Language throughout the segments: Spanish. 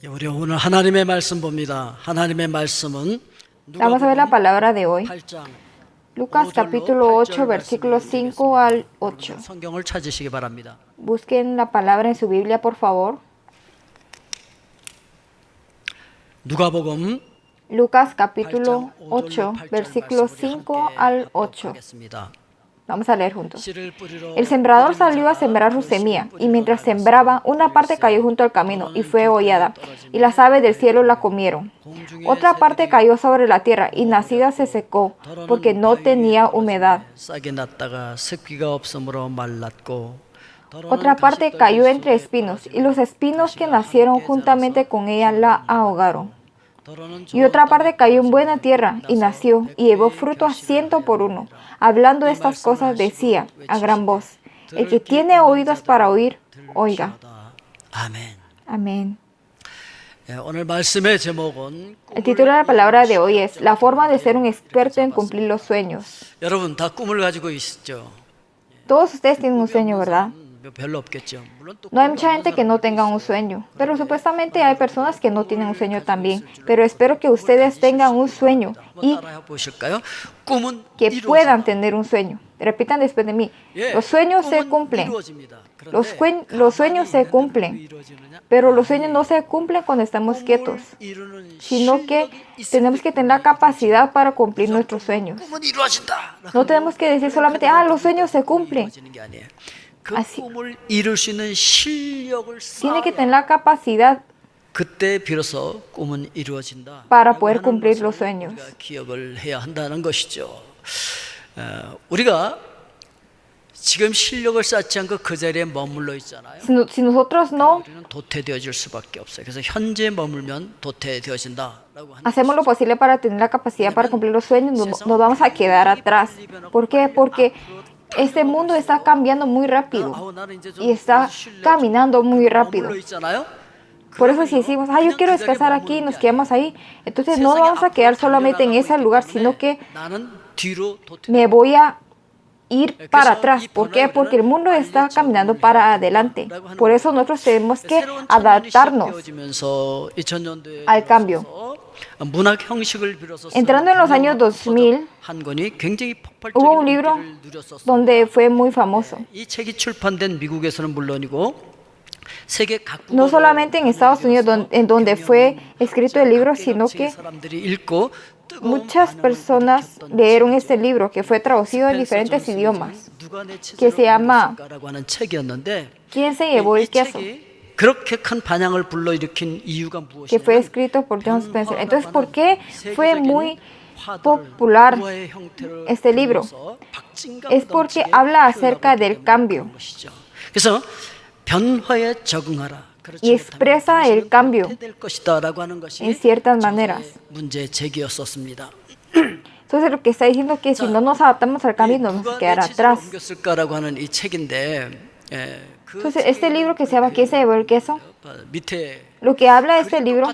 우리 오늘 하나님의 말씀 봅니다. 하나님의 말씀은 Vamos a ver la palabra de hoy. 8장 Lucas capítulo 8, versículos 5 al 8. 성경을 찾으시기 바랍니다. Busquen la palabra en su Biblia, por favor. 누가복음 Lucas capítulo 8장 8, 5절, versículos 5 al 8. 하겠습니다. Vamos a leer juntos. 씨를 뿌리러 El sembrador salió a sembrar su semilla, y mientras sembraba, una parte cayó junto al camino y fue hollada, y las aves del cielo la comieron. Otra parte cayó sobre la tierra, y nacida se secó, porque no tenía humedad. 싹이 났다가 습기가 없으므로 말랐고 Otra parte cayó entre espinos, y los espinos que nacieron juntamente con ella la ahogaron. Y otra parte cayó en buena tierra, y nació, y llevó fruto a 100 por uno. Hablando estas cosas decía a gran voz: el que tiene oídos para oír, oiga. 아멘. Amén. 오늘 말씀의 제목은 El título de la palabra de hoy es La forma de ser un experto en cumplir los sueños. 여러분 다 꿈을 가지고 있죠. Todos ustedes tienen un sueño, ¿verdad? 별로 없겠죠. 물론 또 No hay mucha gente que no tenga un sueño, pero supuestamente hay personas que no tienen un sueño también. Pero espero que ustedes tengan un sueño y 따라해 보실까요? 꿈은 que puedan tener un sueño. Repitan después de mí. Los sueños se cumplen. Los sueños se cumplen, pero los sueños no se cumplen cuando estamos quietos, sino que tenemos que tener la capacidad para cumplir nuestros sueños. 꿈은 이루어진다. No tenemos que decir solamente, los sueños se cumplen. 그 Así. 꿈을 이룰 수 있는 실력을 Tiene que 쌓아야 tener la capacidad 그때 비로소 꿈은 이루어진다. para poder cumplir los sueños. 우리가 기억을 해야 한다는 것이죠. 우리가 지금 실력을 쌓지 않고 그 자리에 머물러 있잖아요. Si nosotros no 우리는 도태되어질 수밖에 없어요. 그래서 현재 머물면 도태되어진다라고 하는. hacemos lo posible para tener la capacidad para cumplir los sueños, nos vamos a quedar atrás. ¿Por qué? Porque este mundo está cambiando muy rápido y está caminando muy rápido. Por eso si decimos, yo quiero descansar aquí, nos quedamos ahí, entonces no vamos a quedar solamente en ese lugar, sino que me voy a ir para atrás. ¿Por qué? Porque el mundo está caminando para adelante. Por eso nosotros tenemos que adaptarnos al cambio. Entrando en los años 2000, hubo un libro donde fue muy famoso. 이 책이 출판된 미국에서는 물론이고 세계 각국 No solamente en Estados Unidos, en donde fue escrito el libro, sino que 사람들이 읽고 muchas personas leyeron este libro que fue traducido en diferentes idiomas, que se llama 하는 책이었는데 ¿Quién se llevó el queso?, 그렇게 큰 반향을 불러일으킨 이유가 que fue 무엇이냐면 escrito por John Spencer. Entonces, ¿por qué fue muy popular este libro? Es porque habla acerca del cambio 그래서 변화에 적응하라. y expresa el cambio 될 것이다라고 하는 것이 en ciertas maneras. 문제 제기였었습니다. Entonces, lo que está diciendo es que si no nos adaptamos al cambio, nos vamos a quedar atrás. 옮겼을까라고 하는 이 책인데 Entonces, este libro que se llama ¿Quién se llevó el queso? 밑에 Lo que habla de este libro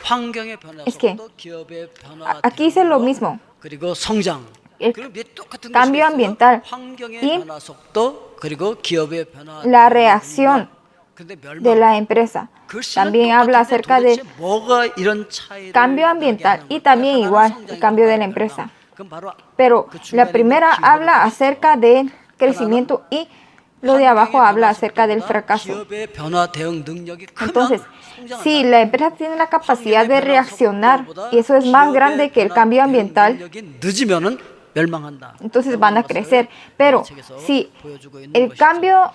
환경의 변화 es que 속도 기업의 변화 aquí dice lo mismo, 그리고 성장 el 그리고 똑같은 cambio 것이 있어요. ambiental 환경의 y 변화 속도 그리고 기업의 변화 la reacción 근데 de la empresa. También habla acerca del 뭐가 이런 차이를 cambio ambiental y también igual el cambio de la empresa. 그럼 바로 Pero la primera habla acerca del crecimiento y lo de abajo habla acerca del fracaso. 기업의 변화 대응 능력이 크면 Entonces, si la empresa tiene la capacidad de reaccionar y eso es más grande que el cambio ambiental, 능력이 늦으면은 멸망한다. entonces van a crecer. Pero si el cambio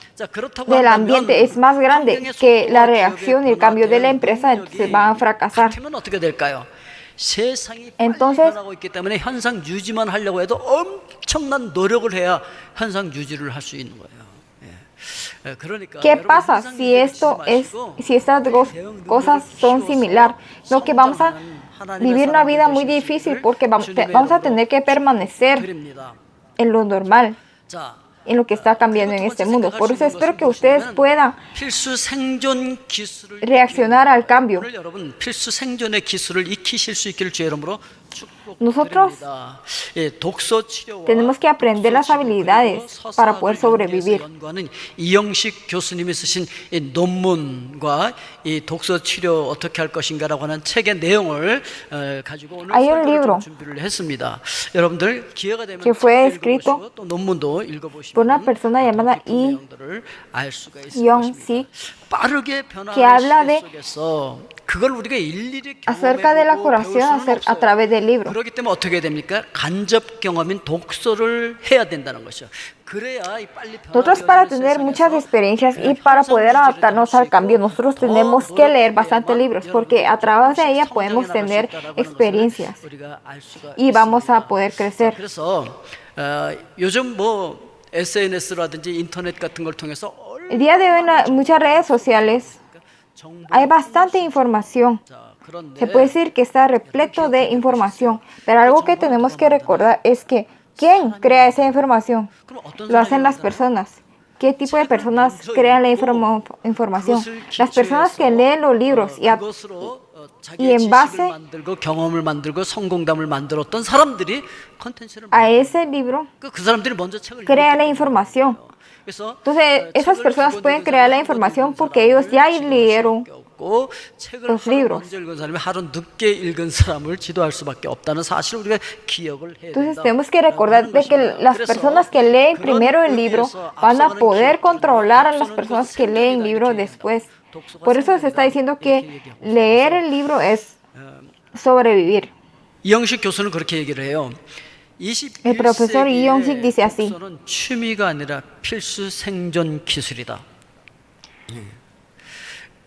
del ambiente es más grande que la reacción y el cambio de la empresa, entonces van a fracasar. 그러면 어떻게 될까요? 세상이 Entonces, 변하고 있기 때문에 현상 유지만 하려고 해도 엄청난 노력을 해야 현상 유지를 할 수 있는 거예요. 그러니까 ¿qué pasa si estas dos cosas son similares? Lo que vamos a vivir una vida muy difícil porque vamos a tener que permanecer en lo normal, 자, en lo que está cambiando en este mundo. Por eso espero que ustedes puedan 필수 생존 기술을 reaccionar al cambio. 오늘 여러분 필수 생존의 기술을 익히실 수 있기를 주의 이름으로 Nosotros tenemos que aprender las habilidades para poder sobrevivir. 이영식 교수님이 쓰신 이 논문과 이 독서 치료 어떻게 할 것인가라고 하는 책의 내용을 가지고 오늘 설교를 준비를 했습니다. 여러분들 기회가 되면 que fue escrito 또 논문도 읽어보시면 por una persona llamada 깊은 Lee 내용들을 알 수가 있을 Young-sik, 빠르게 que 변화하는 habla 시대 de 속에서 그걸 우리가 일일이 acerca de la 경험해보고 curación 배울 수는 a 없어요. través del libro. 그렇기 때문에 어떻게 됩니까? 간접 경험인 독서를 해야 된다는 것이죠. 그래야 이 빨리 Nosotros para tener muchas experiencias y para poder adaptarnos al cambio, nosotros tenemos que leer bastantes libros porque a través de ella podemos tener experiencias y vamos a poder crecer. 그래서 요즘 뭐 SNS라든지 인터넷 같은 걸 통해서 El día de hoy en muchas redes sociales hay bastante información. Se puede decir que está repleto de información, pero algo que tenemos que recordar es que ¿quién crea esa información? Lo hacen las personas. ¿Qué tipo de personas crean la información? Las personas que leen los libros y en base 만들고 경험을 만들고 성공담을 만들었던 사람들이 컨텐츠를 a ese libro 그 사람들이 먼저 책을 crean la información. Entonces, esas personas pueden crear la información porque ellos ya leyeron los libros. 하루 늦게 읽은 사람을 지도할 수밖에 없다는 사실 우리가 기억을 해야 Entonces, 된다. tenemos que recordar de que las personas que leen primero el libro van a poder controlar a las personas que leen el libro después. Por eso se está diciendo que leer el libro es sobrevivir. 이영식 교수는 그렇게 얘기를 해요. El profesor Lee Young-sik dice así. 독서는 취미가 아니라 필수 생존 기술이다.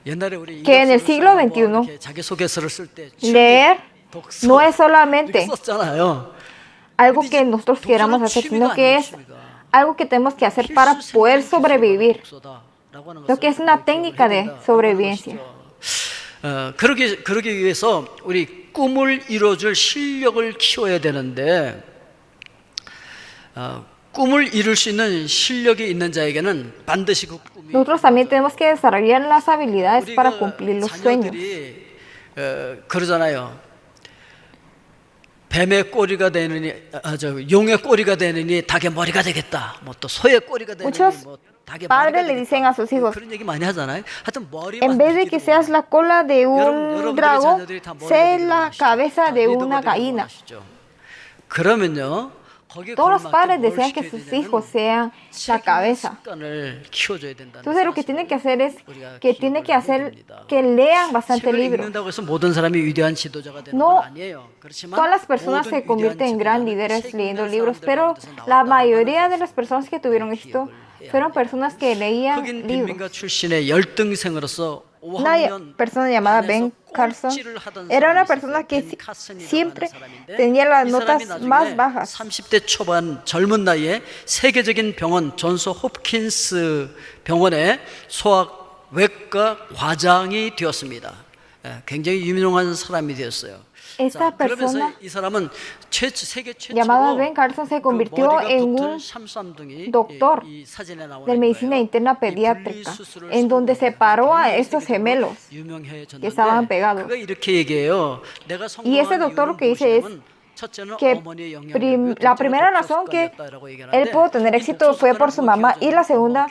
옛날에 우리 Que en el siglo XXI 자기소개서를 쓸 때 leer no es solamente 썼잖아요. algo que nosotros queramos hacer, sino que es algo que tenemos que hacer para poder sobrevivir. Lo que es una técnica de sobrevivencia. 그러기 위해서 우리 꿈을 이뤄줄 실력을 키워야 되는데 꿈을 이룰 수 있는 실력이 있는 자에게는 반드시 그 꿈이 Nosotros también tenemos que desarrollar las habilidades para cumplir los sueños. 그러잖아요. 뱀의 꼬리가 되느니 용의 꼬리가 되느니 닭의 머리가 되겠다. 뭐 또 소의 꼬리가 되느니 뭐 닭의 머리가 Padres le dicen a sus hijos, 그런 얘기 많이 하잖아요. 하여튼 en vez de que seas la cola de un dragón, sé la cabeza de una gallina. 그러면요. Todos los padres desean que sus hijos sean la cabeza. Entonces lo que tienen que hacer es que lean bastante libros. No todas las personas se convierten en gran líderes leyendo libros, pero la mayoría de las personas que tuvieron esto fueron personas que leían libros. Una persona llamada Ben Carson era una persona que siempre tenía las notas más bajas. 30대 초반 젊은 나이에 세계적인 병원 존스 홉킨스 병원의 소아외과 과장이 되었습니다. 굉장히 유명한 사람이 되었어요. Esta persona 이 사람은 세계 llamada 최초로 Ben Carson se convirtió en un doctor de medicina interna pediátrica, en donde separó a estos gemelos que estaban pegados. Y ese doctor lo que dice es que la primera razón que él pudo tener éxito fue por su mamá y la segunda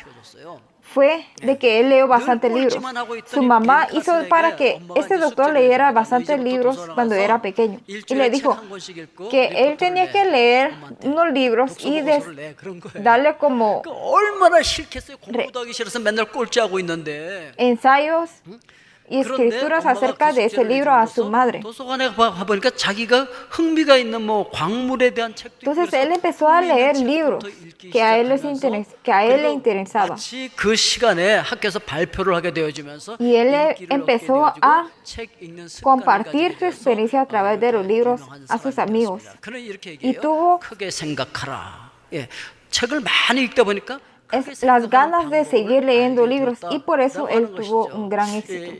fue de que él leyó bastantes libros. Su mamá hizo para que este doctor leyera bastantes libros cuando era pequeño. Y le dijo que él tenía que leer unos libros y darle como ensayos y escrituras acerca de ese libro a su madre. Entonces él empezó a leer libros que a él le interesaban. Y él empezó a compartir su experiencia a través de los libros a sus amigos. Y tuvo las ganas de seguir leyendo libros y por eso él tuvo un gran éxito.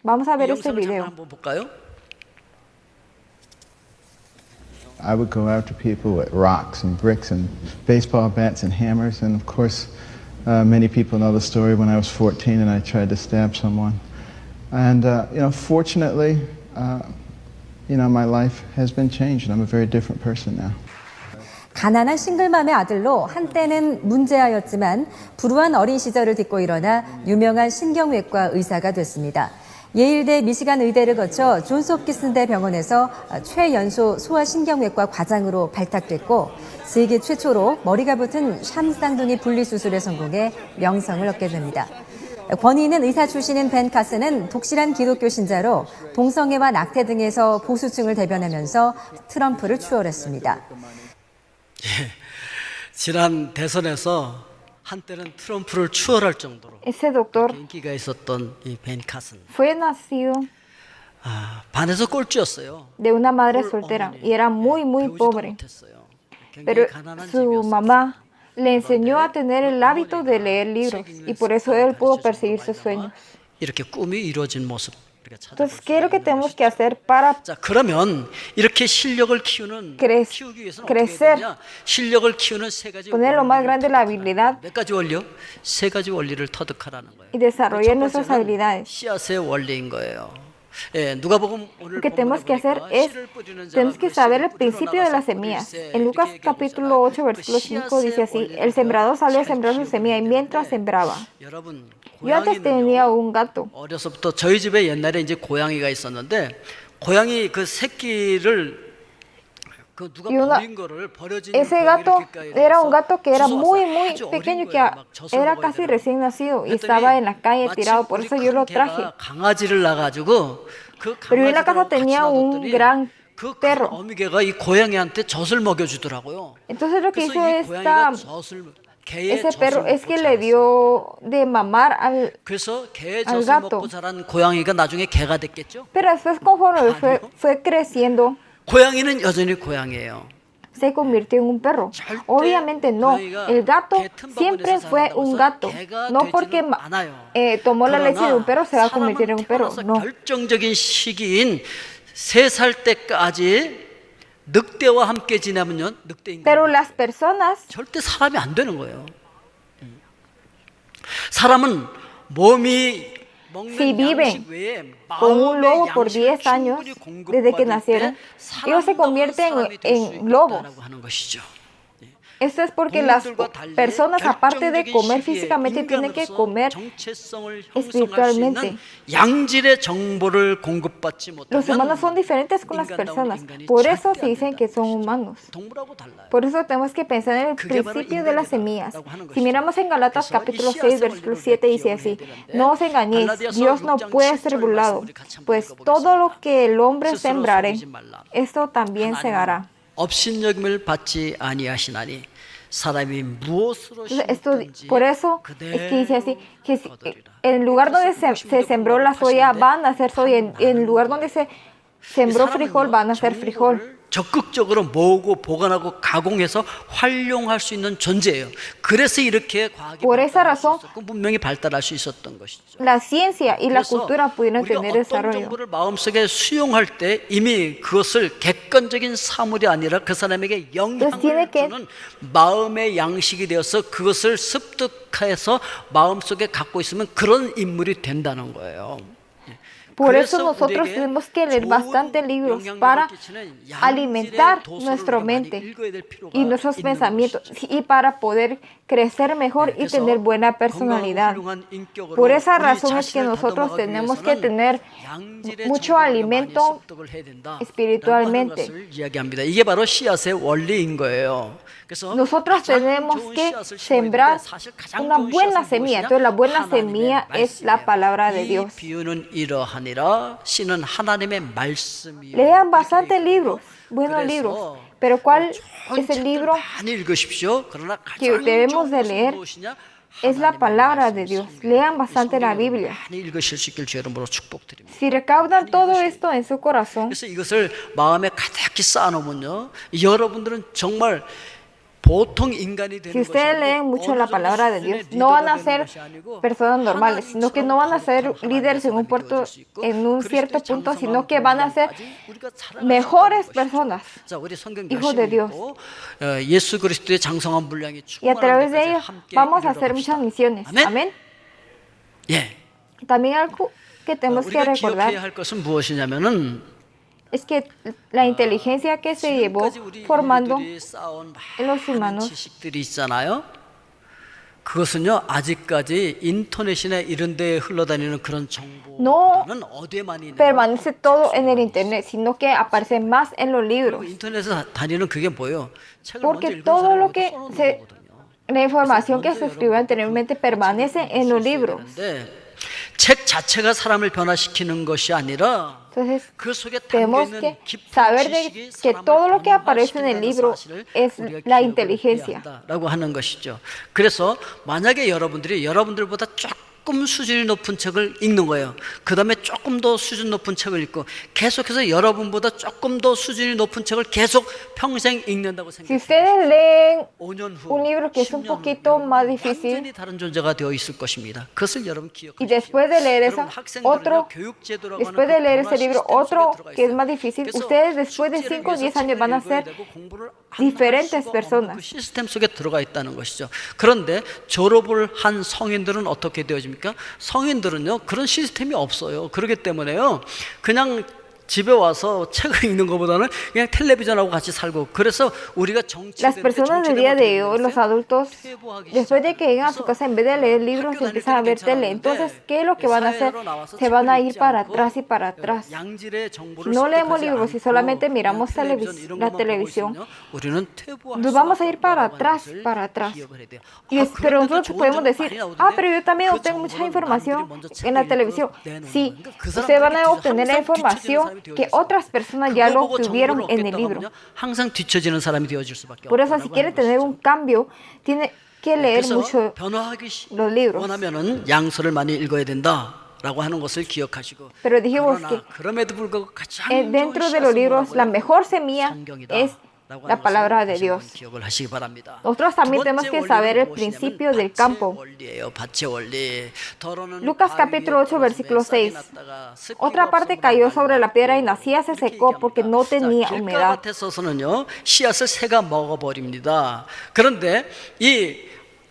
Vamos a ver este video. I would go after people with rocks and bricks and baseball bats and hammers, and of course many people know the story when I was 14 and I tried to stab someone. And fortunately you know, my life has been changed and I'm a very different person now. 가난한 싱글맘의 아들로 한때는 문제아였지만 불우한 어린 시절을 딛고 일어나 유명한 신경외과 의사가 됐습니다. 예일대 미시간 의대를 거쳐 존스 홉킨스 병원에서 최연소 소아신경외과 과장으로 발탁됐고 세계 최초로 머리가 붙은 샴쌍둥이 분리수술에 성공해 명성을 얻게 됩니다. 권위 있는 의사 출신인 벤 카슨은 독실한 기독교 신자로 동성애와 낙태 등에서 보수층을 대변하면서 트럼프를 추월했습니다. 지난 대선에서 한때는 트럼프를 추월할 정도로 Ese doctor 인기가 있었던 이 벤 카슨. fue nacido 반에서 꼴찌였어요. de una madre soltera y era muy, muy 배우지도 pobre. 못했어요. Pero 굉장히 가난한 su 집이었어요. mamá le enseñó a tener el hábito de leer libros y por eso él pudo perseguir sus sueños. 이렇게 꿈이 이루어진 모습 우리가 Entonces, 찾아볼 ¿qué es lo que 수 있는 tenemos 것이죠. que hacer para 자, 그러면 이렇게 실력을 키우기 위해서는 어떻게 crecer, 해야 되냐? 실력을 키우는 세 가지 poner lo más grande la 원리를 habilidad 몇 가지 원리요? 세 가지 원리를 터득하라는 거예요. y desarrollar 첫 nuestras 번째는 habilidades? 씨앗의 원리인 거예요. 예, 누가복음 오늘 Lo que tenemos que hacer 보니까 es, 씨를 뿌리는 자가 tenemos que 그 saber 씨를 el principio 뿌리러 de las 나가서 semillas. 뿌릴세. En Lucas 이렇게 얘기하고 capítulo 8, 있잖아요. versículo 그 5 dice así, 씨앗의 el sembrador salió a 잘 sembrar su semilla y mientras 키우고 sembraba. 여러분 Yo antes tenía 고양이는요. un gato. 어려서부터 저희 집에 옛날에 이제 고양이가 있었는데 고양이 그 새끼를 그 누가 Y una- 버린 거를 버려진 Ese 고양이를 gato 길가에 era un 대서 gato que era 주워왔어요. muy, muy 아주 어린 pequeño, que 거예요. 막 젖을 era 먹어야 casi 되는 recién nacido y 그랬더니 estaba en la calle 마침 tirado, por 우리 eso yo lo 큰 traje. 개가 강아지를 낳아가지고 그 Pero yo en la casa 강아지랑 같이 tenía un 놔뒀더니 gran 그 큰 perro. 어미개가 이 고양이한테 젖을 먹여주더라고요. Entonces lo que 그래서 hizo 이 고양이가 개의 ese 젖을 perro es 먹고 que le 자랐어요. dio de mamar al... 그래서 개의 al 젖을 gato. 먹고 자란 고양이가 나중에 개가 됐겠죠? Pero después conforme fue creciendo, 고양이는 여전히 고양이예요. se convirtió en un perro. 절대 Obviamente no. 고양이가 El gato 개 틈바구니에서 siempre fue 자란다고 un 해서 gato. 개가 No porque 되지는 않아요. tomó la leche de un perro se va a 그러나 convertir en un perro. 사람은 No. 태어나서 결정적인 시기인 3살 때까지 늑대와 함께 지내면요, 늑대인 Pero 거예요. las personas, 절대 사람이 안 되는 거예요. 사람은 몸이 먹는 Si viven 양식 외에 con un 마음의 lobo por 양식을 10 años, 충분히 desde que 공급받을 nacieron, 때 ellos se 사람다운 convierten 사람이 될수 en lobos. 있다라고 하는 것이죠. Esto es porque las 동물들과 달리 personas, aparte de 결정적인 comer 시기에 físicamente, tienen que 인간으로서 comer 정체성을 형성할 수 espiritualmente. 있는 양질의 정보를 공급받지 Los humanos son 못하면 diferentes con las 인간다운 personas. 인간이 Por eso 절대 se 안 dicen 된다. que son humanos. 동물하고 달라요. Por eso tenemos que pensar en el 그게 바로 principio de las semillas. 인간이다라고 하는 Si 것이죠. miramos en Galatas 그래서 capítulo 이 6, 씨앗의 versículo 원리를 7 dice 기억을 así, 해야 되는데, no os engañéis, 갈라디아서 Dios no 6장 puede ser 7절 burlado, 말씀 우리 같이 한번 pues 읽어보겠습니다. todo lo que el hombre 스스로 sembrare, 속이지 말라. esto también segará. 업신여김을 받지 아니하시나니 사람이 무엇으로 Entonces, esto, 심든지 por eso 그대로 es que dice así, que 거두리라. en el lugar donde se sembró la soya van a hacer soya, en el lugar donde se sembró frijol van a hacer frijol. 적극적으로 모으고 보관하고 가공해서 활용할 수 있는 존재예요. 그래서 이렇게 과학이 Por esa 발달할 수 razón, 있었고 문명이 발달할 수 있었던 것이죠. La ciencia y la 그래서 cultura pudieron 우리가 tener 어떤 desarrollo. 정보를 마음속에 수용할 때 이미 그것을 객관적인 사물이 아니라 그 사람에게 영향을 tiene que- 주는 마음의 양식이 되어서 그것을 습득해서 마음속에 갖고 있으면 그런 인물이 된다는 거예요. Por eso 그래서 nosotros 우리에게 tenemos que leer 좋은 bastantes libros 영향력을 para 끼치는 양질의 alimentar 도서를 nuestra 우리가 많이 mente 읽어야 될 필요가 y nuestros 있는 pensamientos 것이죠. y para poder crecer mejor y 그래서 tener buena 건강하고 personalidad. 훌륭한 인격으로 Por esa 우리 razón es que 자신을 nosotros 다듬어가기 tenemos que 위해서는 tener 양질의 mucho 정보를 alimento 많이 습득을 해야 된다. espiritualmente. 라고 하는 것을 이야기합니다. 이게 바로 씨앗의 원리인 거예요. 그래서 Nosotros 가장 tenemos 좋은 que 씨앗을 심어야 sembrar 되는데 사실 가장 una 좋은 buena 씨앗은 semilla. 무엇이냐? Entonces la buena 하나님의 semilla es la 말씀이에요. palabra de 이 Dios. 비유는 이러하니라. 씨는 하나님의 말씀이요. Lean bastantes libros, buenos libros. Pero ¿cuál es el libro 많이 읽으십시오. 그러나 que 가장 debemos 좋은 de 것은 leer? 무엇이냐? Es la 하나님의 palabra de Dios. 말씀입니다. Lean bastante la Biblia. 많이 읽으실 수 있길 주 여러분으로 축복드립니다. Si recaudan todo esto en su corazón, 그래서 이것을 마음에 가득히 쌓아놓으면요, 여러분들은 정말 보통 인간이 si 되는 것이 ustedes leen mucho la palabra de Dios, no van a ser personas normales, sino que no van a ser líderes en un cierto punto, sino que van a ser mejores personas, hijos de Dios. 예수 그리스도의 장성한 분량이 Y a través de 충만한 ellos 데까지 함께 vamos a 이르러 hacer 갑시다. muchas misiones. 아멘. Amén. 예. También algo que tenemos que 우리가 recordar 기억해야 할 것은 무엇이냐면은 es que la inteligencia que se llevó 지금까지 우리 formando 인류들이 쌓아온 en los 많은 humanos, 지식들이 있잖아요. 그것은요 아직까지 인터넷이나 이런 데에 흘러다니는 그런 정보는 어디에 많이 있나요? permanece todo en el internet, sino que aparece más en los libros. 인터넷에 다니는 그게 뭐예요? 책을 먼저 Porque 읽은 todo 사람이 lo que 써놓는 se, 거거든요. la información que se escribió anteriormente permanece en los libros. 그런데 책 자체가 사람을 변화시키는 것이 아니라 Entonces, 그 속에 tenemos 담겨 que 있는 깊은 saber de 지식이 que 사람을 todo lo que aparece en el 변화시킨다는 libro 사실을 es 우리가 la 기억을 inteligencia. 해야 한다라고 하는 것이죠. 그래서 만약에 여러분들이 여러분들보다 조금 수준이 높은 책을 읽는 거예요. 그 다음에 조금 더 수준 높은 책을 읽고 계속해서 여러분보다 조금 더 수준이 높은 책을 계속 평생 읽는다고 Si 생각해요. ustedes leen 5년 후, un libro que es un 10년 후 poquito más 여러분은 difícil 완전히 다른 존재가 되어 있을 것입니다. 그것을 여러분 y 기억하십시오. después de leer eso, 여러분 학생들은요, otro, 교육제도라고 después 하는 de leer 그 ese libro, 변화 시스템 otro 속에 들어가 que es 있어요. más difícil, 그래서 ustedes después de 숙제를 5 o 위해서 10 años van a 책을 읽어야 ser 되고 공부를 안 할 diferentes 수가 없는 personas. 그 시스템 속에 들어가 있다는 것이죠. 그런데 졸업을 한 성인들은 어떻게 되어집니까? 성인들은요 그런 시스템이 없어요. 그렇기 때문에요 그냥 집에 와서 책을 읽는 것보다는 그냥 텔레비전하고 같이 살고 그래서 우리가 Las personas del día de hoy, los adultos, después de que llegan a su casa, en vez de leer libros, empiezan a ver tele. Entonces, ¿qué es lo que van a hacer? Se van a ir para atrás y para atrás. Si no leemos libros, si solamente miramos la televisión, nos vamos a ir para atrás, para atrás. Pero nosotros podemos decir, pero yo también obtengo mucha información en la televisión. Sí, ustedes van a obtener la información que otras personas ya lo obtuvieron en el libro. 항상 뒤처지는 사람이 되어질 수밖에 Por eso, si quiere tener un cambio, tiene que leer mucho los libros. 원하면은 양서를 많이 읽어야 된다라고 하는 것을 기억하시고. Pero dijimos que 그럼에도 불구하고 가장 dentro de los libros la mejor semilla es la palabra de Dios. Nosotros también tenemos que saber el principio del campo. Lucas capítulo 8 versículo 6. Otra parte cayó sobre la piedra y nacía, se secó porque no tenía humedad. 길가밭에서는요 씨앗을 새가 먹어버립니다. 그런데 이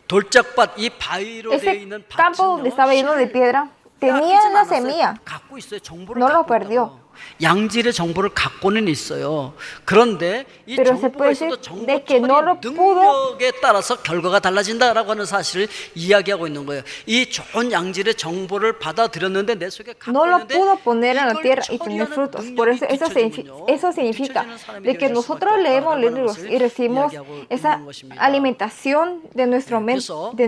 돌짝밭, 이 바위로 되어 Ese 있는 campo donde estaba lleno de piedra tenía una semilla. 갖고 있어요. 정보를 No lo 갖고 perdió. 있다고요. 양질의 정보를 갖고는 있어요. 그런데 이 Pero se puede 정보에서도 decir 정보 de que no lo 처리 pudo- 능력에 따라서 결과가 달라진다라고 하는 사실을 이야기하고 있는 거예요. 이 좋은 양질의 정보를 받아들였는데 내 속에 갖고 No lo 있는데 pudo poner en la 이걸 tierra y tener 처리하는 frutos. 능력이 Por eso 뒤처지는군요. eso significa 뒤처지는 사람이 de que 되어질 nosotros 수밖에 leemos 없다라고 하는 libros 것을 y recibimos 이야기하고 esa 있는 것입니다. alimentación de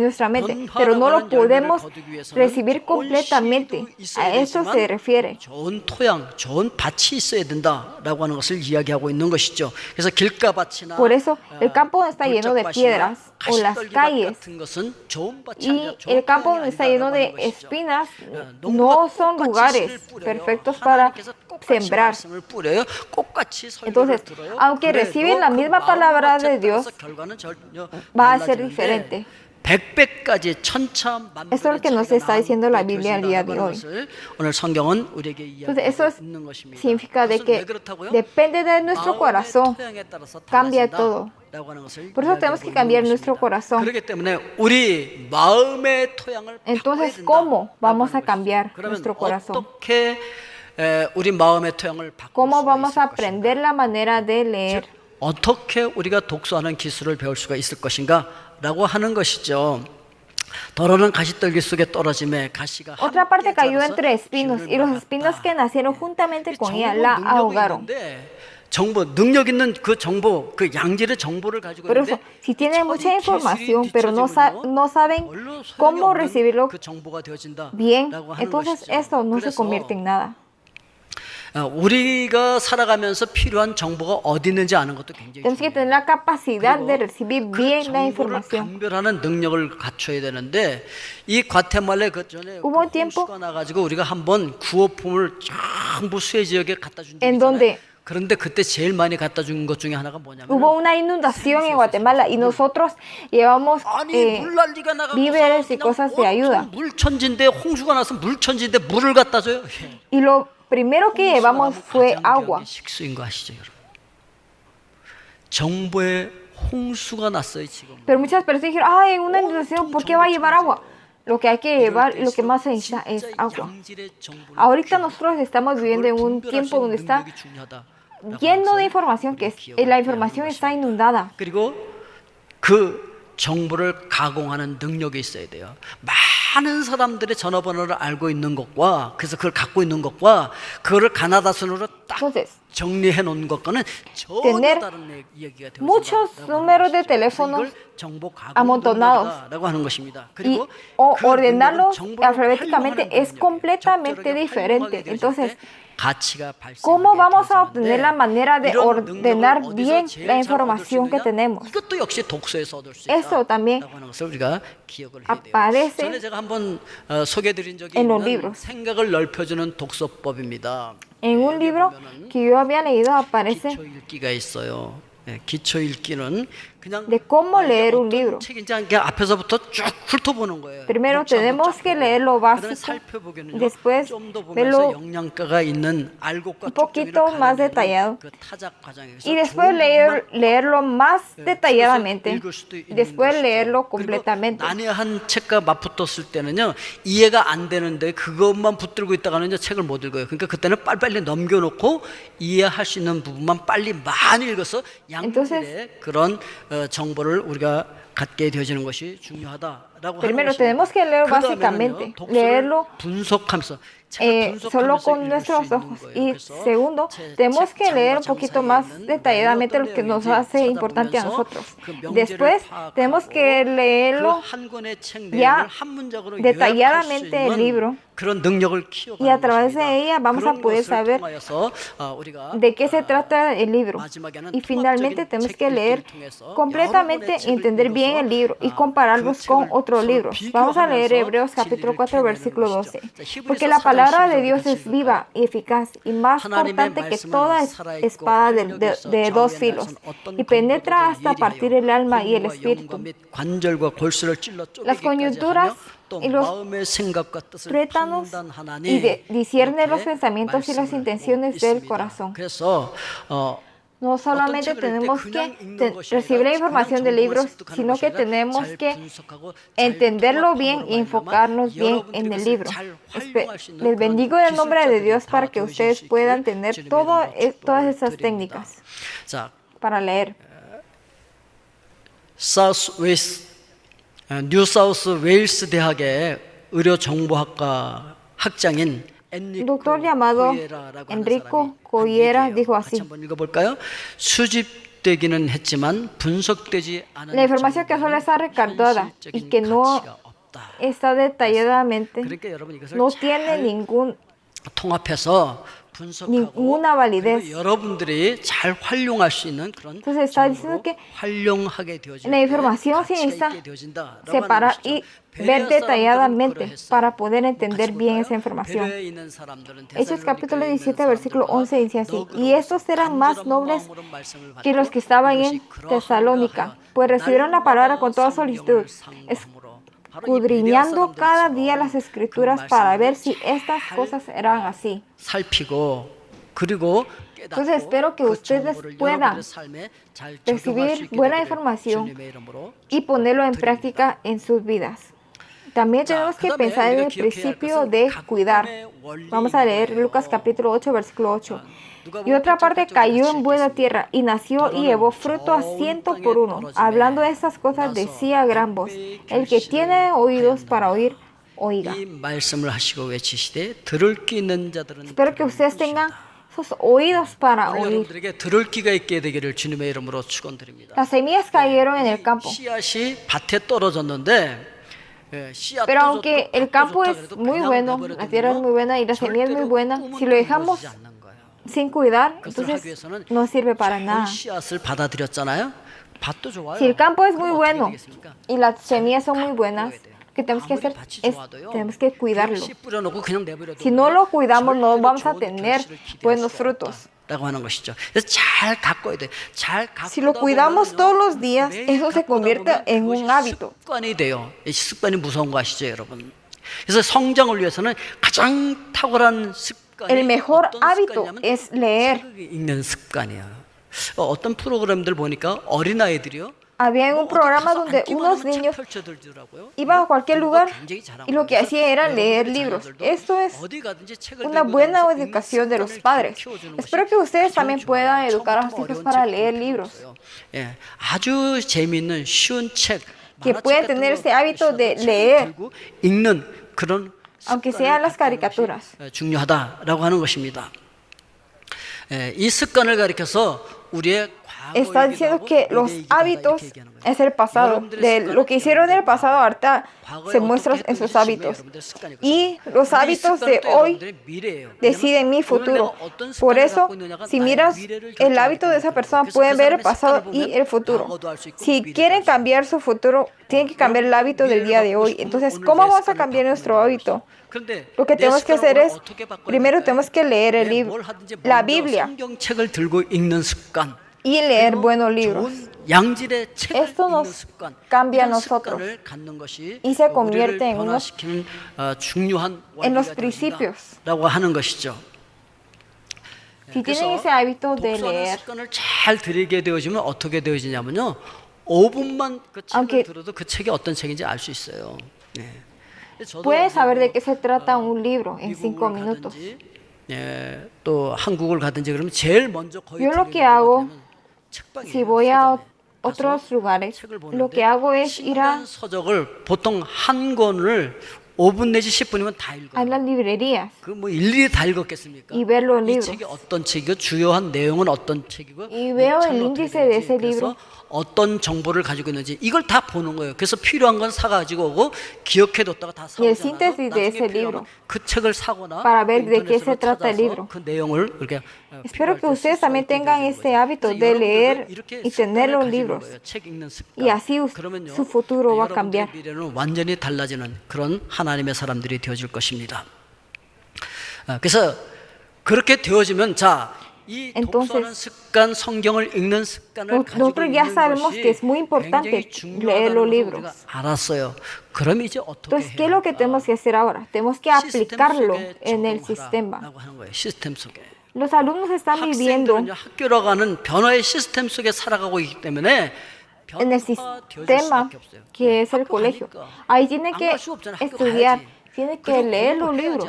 nuestra mente, pero no lo podemos recibir completamente. A eso se refiere. 좋은 토양, 좋은 밭이 있어야 된다라고 하는 것을 이야기하고 있는 것이죠. 그래서 길가밭이나 Por eso, el campo donde está lleno de piedras o las calles 같은 것은 좋은 밭이 y 아니라 좋은 el campo 토양이 donde está lleno 아니다라고 de 하는 것이죠. espinas 농부가 no son 꽃같이 lugares 씨를 뿌려요. perfectos para 하나님께서 꽃같이 sembrar. 말씀을 뿌려요. 꽃같이 설교를 Entonces, 들어요. aunque 그래도 reciben la 그 misma 마음 palabra 자체에 de Dios, 따라서 결과는 전혀 va a ser 달라지는데 diferente. 100배까지 천차만별의 Eso es lo que nos está diciendo la Biblia el día de hoy. 오늘 성경은 우리에게 Entonces, eso 이야기하고 있는 것입니다. significa de 그것은 que 왜 그렇다고요? depende de nuestro 마음의 corazón. 토양에 따라서 Cambia 달라진다. todo. 라고 하는 것을 Por eso tenemos que 이야기하고 cambiar 있는 nuestro 것입니다. corazón. 그렇기 때문에 우리 마음의 토양을 Entonces, 바꿔야 ¿cómo 된다라고 vamos a 하는 것이죠. cambiar 그러면 nuestro corazón? 어떻게 우리 마음의 토양을 바꿀 ¿Cómo 수가 vamos 있을 a 것인가? aprender la manera de leer? 어떻게 우리가 독서하는 기술을 배울 수가 있을 것인가? 라고 하는 것이죠. 더러는 가시떨기 속에 떨어짐에 가시가 Otra parte 함께 cayó 자라서 entre espinos y los espinos que nacieron juntamente con ella la ahogaron. 정보 능력 있는 그 정보 그 양질의 정보를 가지고 Por 있는데 eso, si tienen mucha 기술이 información pero no 뒤처지면요, saben 별로 소용이 cómo 없는 recibirlo 그 정보가 되어진다라고 bien, 하는 entonces 것이죠. esto no se 그래서 convierte en nada. 우리가 살아가면서 필요한 정보가 어디 있는지 아는 것도 굉장히 Tenemos que 중요해요. tener la capacidad de recibir 그 bien la 정보를 información. 감별하는 능력을 갖춰야 되는데 이 과테말레 그 전에 Hubo un tiempo 홍수가 나가지고 우리가 한번 구호품을 전부 수해 지역에 갖다 준 적이 en 있잖아요. donde 그런데 그때 제일 많이 갖다 준 것 중에 하나가 뭐냐면 hubo una inundación en Guatemala y nosotros llevamos 아니 물난리가 나가고 víveres y cosas de ayuda. 물천지인데 홍수가 나서 물천지인데 물을 갖다 줘요. Y lo primero que llevamos fue agua. 식수인 거 아시죠, 여러분? 정보에 홍수가 났어요 지금. Pero muchas personas dijeron, ay, una inundación, ¿por qué va a llevar agua? lo que hay que llevar y lo que más se necesita es agua. Ahorita nosotros estamos viviendo en un tiempo donde está lleno de información, la información está inundada. 그리고 그 정보를 가공하는 능력이 있어야 돼요. 많은 사람들의 전화번호를 알고 있는 것과 그래서 그걸 갖고 있는 것과 그거를 가나다 순으로 딱 Entonces, 정리해 놓은 것과는 전혀 tener 다른 얘기가 되고 muchos números de teléfonos 정보 가공 amontonados 능력이다라고 하는 것입니다. y 그리고 o 그 ordenarlos 능력은 정보를 alfabéticamente 활용하는 es 능력이에요. completamente 적절하게 diferente. 활용하게 되실 Entonces, 때 가치가 ¿cómo vamos a 발생하게 obtener la manera de 이런 ordenar 능력을 bien 어디서 제일 la 잘 얻을 수 información que 있느냐? tenemos? 이것도 역시 독서에서 얻을 수 Eso también 있다라고 하는 것을 우리가 기억을 해야 돼요. aparece 전에 제가 한번 소개드린 적이 en los 있는 libros. 생각을 넓혀주는 독서법입니다. En un libro que yo había leído aparece 기초 읽기가 있어요. 기초 읽기는 그냥 de cómo leer un libro. 책인지 그냥 앞에서부터 쭉 훑어보는 거예요. Primero 목차 한번 tenemos 쫙 que 보고. leer lo 그다음에 básico, 살펴보기는요, después 좀더 보면서 verlo 영양가가 있는 알곡과 un poquito 촉정이를 más 갈라내는 detallado. 그 타작 과정에서 y después 좋은 부분만 leerlo más detalladamente, 읽을 수도 있는 después 것이죠. leerlo 그리고 completamente. 난해한 책과 맞붙었을 때는요, 이해가 안 되는데 그것만 붙들고 있다가는요 책을 못 읽어요. 그러니까 그때는 빨리빨리 넘겨놓고 이해할 수 있는 부분만 빨리 많이 읽어서 양질의 그런 정보를 우리가 갖게 되어지는 것이 중요하다라고 하는 Primero 것입니다. tenemos que leer 그다음에는요, básicamente, 독서를 leerlo 분석하면서 solo con nuestros ojos. Y segundo, tenemos que leer un poquito más detalladamente lo que nos hace importante a nosotros. Después, tenemos que leerlo ya detalladamente el libro. Y a través de ella vamos a poder saber de qué se trata el libro. Y finalmente tenemos que leer completamente, entender bien el libro y compararlos con otros libros. Vamos a leer Hebreos capítulo 4, versículo 12. Porque la palabra de Dios es viva y eficaz y más cortante que toda espada de dos filos y penetra hasta partir el alma y el espíritu, las coyunturas y los tuétanos y discierne los pensamientos y las intenciones del corazón. No solamente tenemos que recibir la información de libros, sino que tenemos que entenderlo bien y enfocarnos bien en el libro. Les bendigo en el nombre de Dios para que ustedes puedan tener todas esas técnicas para leer. 뉴사우스 웨일스 대학의 의료정보학과 학장인 Doctor llamado Enrico Coiera dijo así: 한번 읽어볼까요? 수집되기는 했지만 분석되지 않은 La información que solo está recargada y que no está detalladamente no tiene ninguna validez. 여러분들이 잘 활용할 수 있는 그런 Entonces está diciendo que 활용하게 되어질 la información se necesita separar y ver detalladamente para poder entender bien esa información. Hechos capítulo 17, versículo 11 dice así: y estos eran más nobles que los que estaban en Tesalónica, pues recibieron la palabra con toda solicitud, escudriñando cada día las escrituras para ver si estas cosas eran así. Entonces espero que ustedes puedan recibir buena información y ponerlo en práctica en sus vidas. También tenemos que pensar en el principio de cuidar. Vamos a leer Lucas capítulo 8, versículo 8. Y otra parte cayó en buena tierra y nació y llevó fruto a 100 por uno. Hablando de estas cosas decía a gran voz: el que tiene oídos para oír, oiga. Espero que ustedes tengan sus oídos para oír. Las semillas cayeron en el campo. Pero aunque el campo es muy bueno, la tierra es muy buena y la semilla es muy buena, si lo dejamos sin cuidar, entonces no sirve para nada. Si el campo es muy bueno y las semillas son muy buenas, lo que tenemos que hacer es tenemos que cuidarlo. Si no lo cuidamos, no vamos a tener buenos frutos. Si lo cuidamos todos los días, eso se convierte en un hábito. El mejor hábito es leer. Había un programa donde unos niños iban a cualquier lugar y lo que hacían era leer libros. Esto es una buena educación de los padres. Espero que ustedes también puedan educar a sus hijos para leer libros. 예, 아주 재미있는 쉬운 책, Que pueden tener ese hábito de leer, 들고 읽는 그런 aunque 습관을 sean las 갖는 것이, caricaturas. 중요하다라고 하는 것입니다. 이 습관을 가리켜서 우리의 Está diciendo que los hábitos es el pasado. De lo que hicieron en el pasado, ahorita se muestra en sus hábitos. Y los hábitos de hoy deciden mi futuro. Por eso, si miras el hábito de esa persona, pueden ver el pasado y el futuro. Si quieren cambiar su futuro, tienen que cambiar el hábito del día de hoy. Entonces, ¿cómo vamos a cambiar nuestro hábito? Lo que tenemos que hacer es, primero tenemos que leer el libro, la Biblia, 성경책을 들고 읽는 습관. y leer buenos libros. 양질의 책을 Esto 읽는 nos 습관, cambia a 이런 nosotros 습관을 갖는 것이 y se convierte en 우리를 unos- 변화시키는 중요한 en los 원리가 principios. 된다라고 하는 것이죠. Si tienen ese hábito de 독서하는 leer, 습관을 잘 들이게 되어지면 어떻게 되어지냐면요, 5분만 그 책을 Aunque- 들어도 그 책이 어떤 책인지 알 수 있어요. 예. 저도 pueden saber de qué se trata un libro en 5 미국을 minutos. 가든지, 예, 또 한국을 가든지 그러면 제일 먼저 거의 Yo lo que hago, si voy a otros lugares, lo que hago es ir a 서적을 보통 한 권을 5분 내지 10분이면 다 읽어요. las librerías 그 뭐 일일이 다 읽었겠습니까? y ver los 이 libros. 책이 어떤 책이고 주요한 내용은 어떤 책이고 Y veo el 목차는 índice 어떻게 de ese 되는지, libro. 그래서 어떤 정보를 가지고 있는지 이걸 다 보는 거예요. 그래서 필요한 건 사가지고 오고 기억해뒀다가 다 Y el 사오잖아요. síntesis de ese libro. 그 책을 사거나 Para ver de qué 인터넷으로 se trata el 찾아서 libro. 그 내용을 이렇게 Espero 필요할 que 때 ustedes 쓸 también 수 있게 tengan 되는 ese 거예요. hábito 그래서 de leer 여러분들도 이렇게 y tener 습관을 los 가지는 libros. 거예요. 책 읽는 습관. Y así 그러면요, su futuro va a 여러분들의 cambiar. 미래는 완전히 달라지는 그런 하나님의 사람들이 되어질 것입니다. 그래서 그렇게 되어지면 자, 이 Entonces, 독서하는 습관, 성경을 읽는 습관을 가지고 nosotros ya 있는 sabemos 것이 que es muy importante 굉장히 leer los 중요하다는 libros. 것을 우리가 알았어요. 그럼 이제 어떻게 Entonces, ¿qué es 해야 lo que tenemos que hacer ahora? Tenemos que 시스템 aplicarlo 속에 en el sistema. 적용하라라고 하는 거예요. 시스템 속에. Los alumnos están viviendo 학생들은요, 학교로 가는 변화의 시스템 속에 살아가고 있기 때문에 en el sistema que es el colegio. Ahí tienen que estudiar, tienen que leer los libros.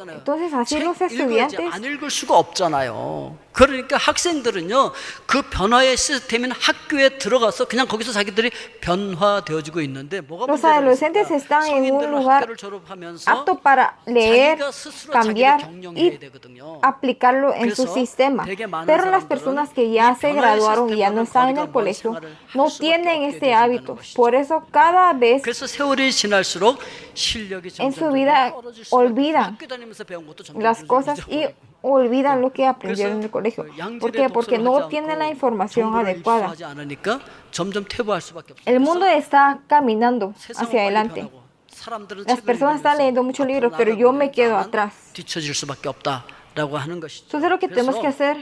Entonces, así los estudiantes 안 읽을 수가 없잖아요. 그러니까 학생들은요, 그 변화의 시스템인 학교에 들어가서 그냥 거기서 자기들이 변화되어지고 있는데 뭐가 los 문제가 adolescentes 있을까? están en un 성인들은 lugar 학교를 졸업하면서 apto para leer, 자기가 스스로 cambiar 자기를 격령해야 y 되거든요. aplicarlo en su 그래서 sistema. 되게 많은 Pero las 사람들은 personas que ya 이 se 변화의 graduaron y ya no 시스템과는 están en 거리가 el 먼 colegio 생활을 no 할 수밖에 tienen 없게 este 되어진다는 hábito. 것이죠. Por eso cada vez 그래서 세월이 지날수록 실력이 en su 점점 vida 떨어질 수밖에 olvidan 없어요. 학교 다니면서 배운 것도 점점 las cosas y olvidan lo que aprendieron en el colegio. ¿Por qué? Porque no tienen la información adecuada. 하지 않으니까 점점 퇴보할 수밖에 없어요. El mundo está caminando 세상은 hacia 빨리 adelante. 변하고 사람들은 Las 책을 personas están 읽으면서 leyendo muchos 앞으로 libros, pero yo me quedo 나가면 atrás. 뒤처질 수밖에 없다라고 하는 것이죠. Entonces lo que tenemos que hacer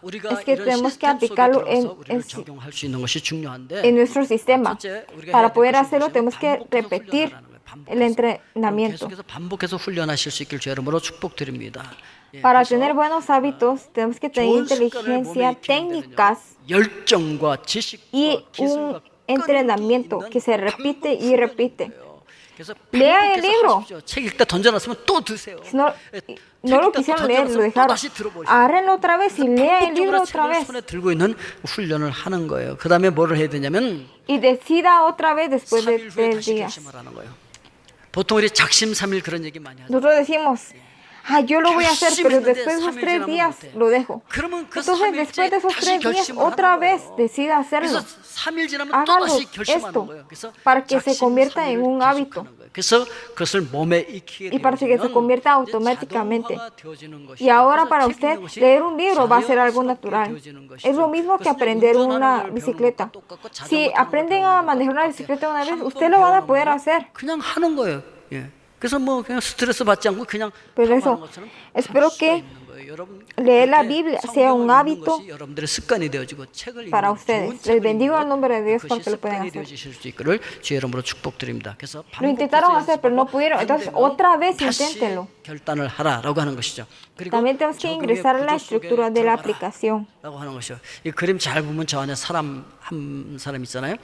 우리가 es que 이런 tenemos que 시스템 속에 aplicarlo 들어가서 en 우리를 적용할 수 있는 것이 중요한데 en nuestro sistema. 첫째, 우리가 Para 해야 될 poder 것이 hacerlo 뭐냐면 tenemos que 반복해서 repetir 훈련하라는 거예요. el entrenamiento. 계속해서 반복해서 훈련하실 수 있길 주 이름으로 축복드립니다. 예, Para 그래서 tener buenos hábitos tenemos que tener 좋은 습관을 inteligencia, 몸에 익히는 técnicas 데는요, 열정과 지식과 y 기술과 un entrenamiento 끈기 que se 있는 repite 반복 y repite. 훈련이에요. 그래서 Lea el 반복해서 libro. 하십시오. 책 읽다 던져놨으면 또 드세요. Si no, 예, no lo 책 읽다 quisieron leer, lo 던져놨으면 또 dejaron. 다시 들어보시고. Agárrenlo otra vez y lean el libro 반복적으로 otra 책을 vez. 손에 들고 있는 훈련을 하는 거예요. 그 다음에 뭐를 해야 되냐면 Y decida otra vez después de 3일 후에 3 다시 días. 결심을 하는 거예요. 보통 우리 작심삼일 그런 얘기 많이 하죠. Nosotros decimos, yo lo voy a hacer, pero 결심했는데 después de esos 3일 3 지나면 días 못해. lo dejo. 그러면 그 Entonces, 3일째 después de esos 다시 3 días, 결심을 otra 하는 vez 거예요. decida 그래서 hacerlo. 3일 지나면 또 Hágalo 다시 결심하는 esto 거예요. 그래서 para que se convierta en un 작심삼일을 hábito. 계속하는 거예요. 그래서 그것을 몸에 익히게 Y para que se 되면 convierta 이제 automáticamente. 자동화가 되어지는 것이죠. Y ahora 그래서 para 책 usted, 읽는 것이 leer un libro va a ser algo 자연스럽게 natural. 되어지는 것이죠. Es lo mismo que 그것은 aprender 운전하는 una 걸 bicicleta. 배우는 것도 똑같고 Si 자전거 타는 aprenden 걸 a 배우는 manejar una 것도 bicicleta una vez, 똑같아요. usted lo van a poder 배워놓으면 hacer. 그냥 하는 거예요. 예. 그래서 뭐 그냥 스트레스 받지 않고 그냥 Pero 타고 eso, 하는 것처럼 espero 할 수가 que 있는 거예요. leer la Biblia sea un hábito 여러분들의 습관이 되어지고 책을 para 읽는 좋은 ustedes. Les 책을 bendigo en 읽는 nombre de 것, Dios 그것이 porque lo pueden 습관이 hacer. 되어지실 수 있기를 주의 이름으로 축복드립니다. 그래서 Lo intentaron hacer, pero no pudieron. Entonces, otra vez inténtenlo. 결단을 하라라고 하는 것이죠. 그리고 También tenemos que ingresar a la estructura de la aplicación. 라고 하는 것이요. 이 그림 잘 보면 저 안에 사람 한 사람 있잖아요.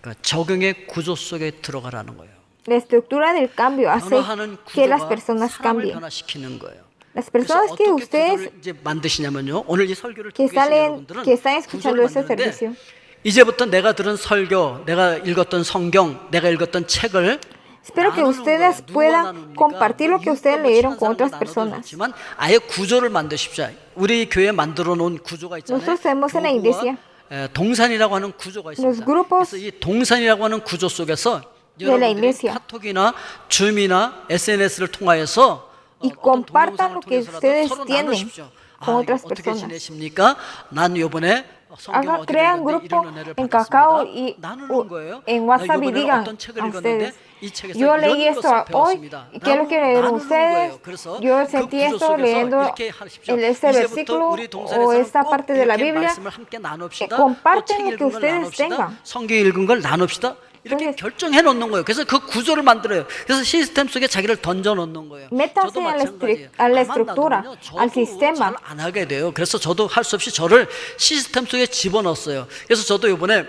그러니까 적용의 구조 속에 들어가라는 거예요. La estructura del cambio hace 변화하는 que las 구조가 personas 사람을 cambien. 변화시키는 거예요. Las 그래서 personas que 어떻게 ustedes 구조를 이제 만드시냐면요. 오늘 이 설교를 que 듣고 계신 salen, 여러분들은 que están escuchando 구조를 este 만드는데 servicio, 이제부터 내가 들은 설교, 내가 읽었던 성경, 내가 읽었던 책을 espero que ustedes puedan compartir lo que ustedes leyeron con otras personas. 좋지만 아예 구조를 만드십시오. 우리 교회 만들어 놓은 구조가 있잖아요. Nosotros tenemos en la iglesia 동산이라고 하는 구조가 있습니다. los grupos 그래서 이 동산이라고 하는 구조 속에서 de la 여러분들이 iglesia. 카톡이나 줌이나 SNS를 통하여서 Y 어떤 compartan 동영상을 lo que 통해서라도 ustedes 서로 tienen 나누십시오. con otras 어떻게 personas. 지내십니까? 난 이번에 성경 어디 Crean 읽었는데 grupo 이런 은혜를 en 받았습니다. Kakao y 나누는 거예요. en 나 WhatsApp y 이번에 digan 어떤 책을 a 읽었는데 ustedes, 이 책에서 yo leí 이런 esto 것을 hoy 배웠습니다. y qué es lo que 라고 leyeron 나누는 ustedes. 거예요. 그래서 Yo 그 sentí 구조 esto 속에서 leyendo 이렇게 하십시오. en este 이제부터 versículo 우리 o 동산에서는 esta 꼭 parte de la 이렇게 Biblia. 말씀을 함께 나눕시다. Comparten 또 책 lo que 읽은 걸 ustedes 나눕시다. tengan. 성경 읽은 걸 나눕시다. 이렇게 Entonces, 결정해 놓는 거예요. 그래서 그 구조를 만들어요. 그래서 시스템 속에 자기를 던져 놓는 거예요. Métanse 저도 a la 마찬가지예요. a la 가만 estructura, 놔두면요, 저도 al sistema. 잘 안 하게 돼요. 그래서 저도 할 수 없이 저를 시스템 속에 집어넣었어요. 그래서 저도 이번에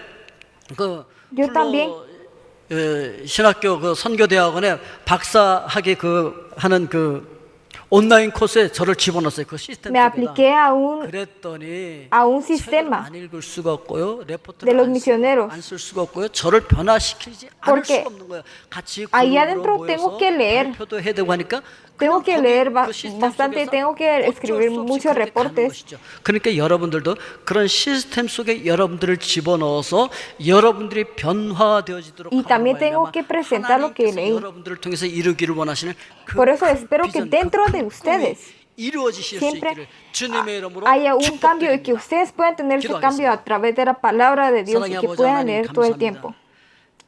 그 Yo también. 신학교 그 선교대학원에 박사학위 그 하는 그 온라인 코스에 저를 집어넣었어요. 그 시스템 Me apliqué 속에다. a un 그랬더니 a 책을 un sistema 안 읽을 수가 없고요. de 레포트를 los misioneros. 안 쓸 수가 없고요. 저를 변화시키지 않을 Porque 수가 없는 거예요. 같이 ahí 그룹으로 adentro 모여서 tengo que leer. 발표도 해야 되고 하니까 Tengo que leer 그 시스템 bastante, 속에서 tengo que 어쩔 escribir 수 없이 muchos 그렇게 가는 reportes. 것이죠. 그러니까 여러분들도 그런 시스템 속에 여러분들을 집어넣어서 여러분들이 변화되어지도록 Y también tengo 말미암아 que presentar lo que 하나님께서 leí. 여러분들을 통해서 이루기를 원하시는 그 Por eso 큰 espero que 비전, dentro 그 de 큰 ustedes 꿈이 이루어지실 수 siempre 있기를 주님의 이름으로 haya un cambio y que ustedes puedan tener ese cambio a través de la palabra de Dios y que puedan leer todo el tiempo.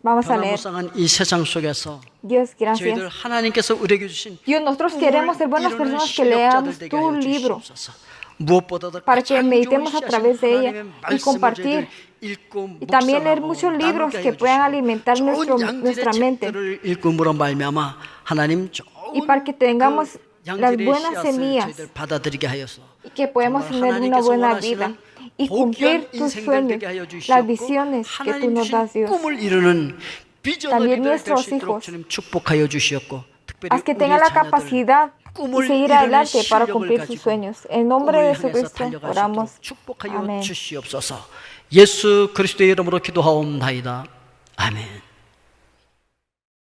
Vamos a leer. 변화무쌍한 이 세상 속에서 Dios, 저희들 gracias. 하나님께서 우리에게 주신 Dios, nosotros queremos ser buenas 이루는 personas que leamos 실력자들 되게 tu 하여 libro 주시옵소서. 무엇보다도 para que 가장 meditemos 좋은 a través de ella 하나님의 y 말씀을 compartir 저희들 읽고 y también leer 묵상하고 muchos libros 나누게 que 하여 puedan 주시고 alimentar 좋은 nuestra 양질의 mente 책들을 읽음으로 말미암아 하나님 y para que tengamos 그 las 양질의 buenas 씨앗을 semillas 저희들 받아들이게 하여서 y que podemos tener una buena vida y cumplir tus sueños, las visiones que tú nos das, Dios. 꿈을 이루는 También 비전어리들 될 nuestros 수 있도록 hijos. 주님 축복하여 주시옵고 특별히 Haz que 우리 tengan la 자녀들 capacidad y 꿈을 seguir 이루는 adelante para 실력을 cumplir sus 가지고 sueños. En nombre de 꿈을 향해서 Jesucristo 달려갈 수 oramos. 있도록 축복하여 Amén. 주시옵소서. 예수 그리스도의 이름으로 기도하옵나이다. 아멘.